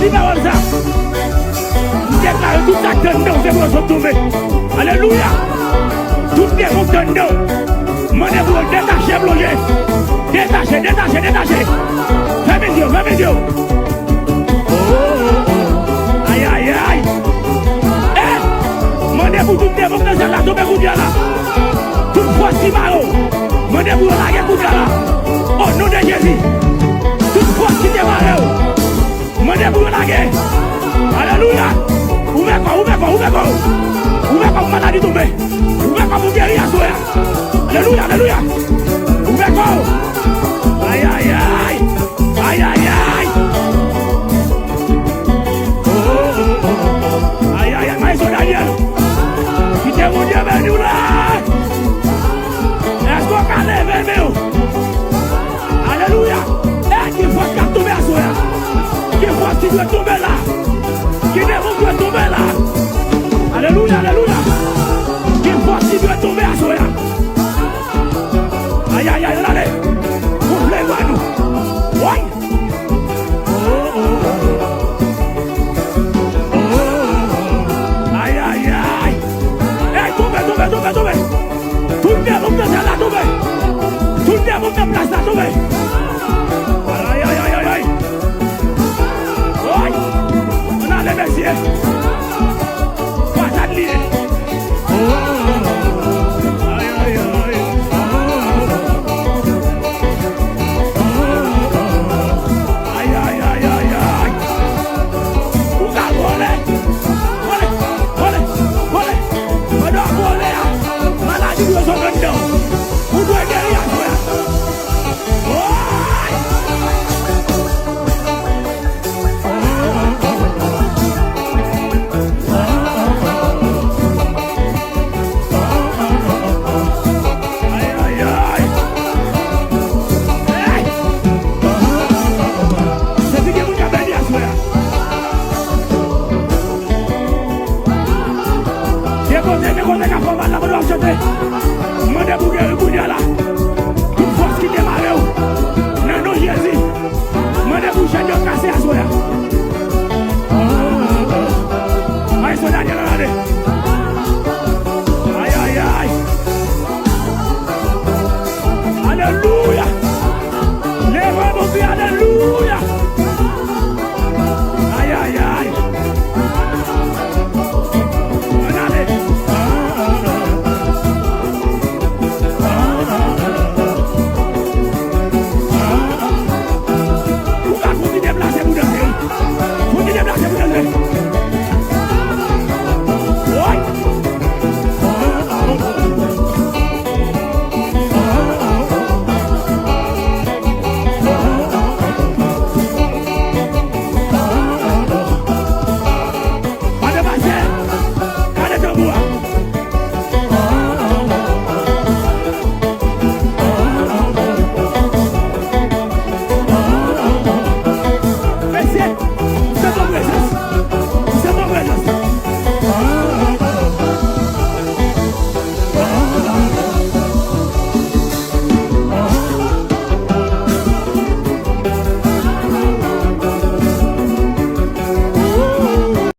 libère ça. Déclare tout ça dedans, c'est pour se tomber. Alléluia. Tout est bon dedans. Mon époux, détachez, bloquez. Détachez. Fermez Dieu. Aïe. Eh, mon époux, tout est bon dans la tombe, là. Tout fois si malo. Mon époux, là, là. Au nom de Jésus. Tout fois si t'es malo. Mon époux, là. Alléluia. Ouvre quoi, maladie tombée. Ouvre quoi, mon guéri à soi. Alléluia. Ouvre quoi. Aïe. Aïe, maïso Daniel. Qui t'est mon Dieu venu là. Est-ce qu'on peut lever, mais alléluia. Et qu'il faut qu'à tomber à soi. Qu'il faut qu'il doit tomber là. Qui ne doit tomber là. Alléluia.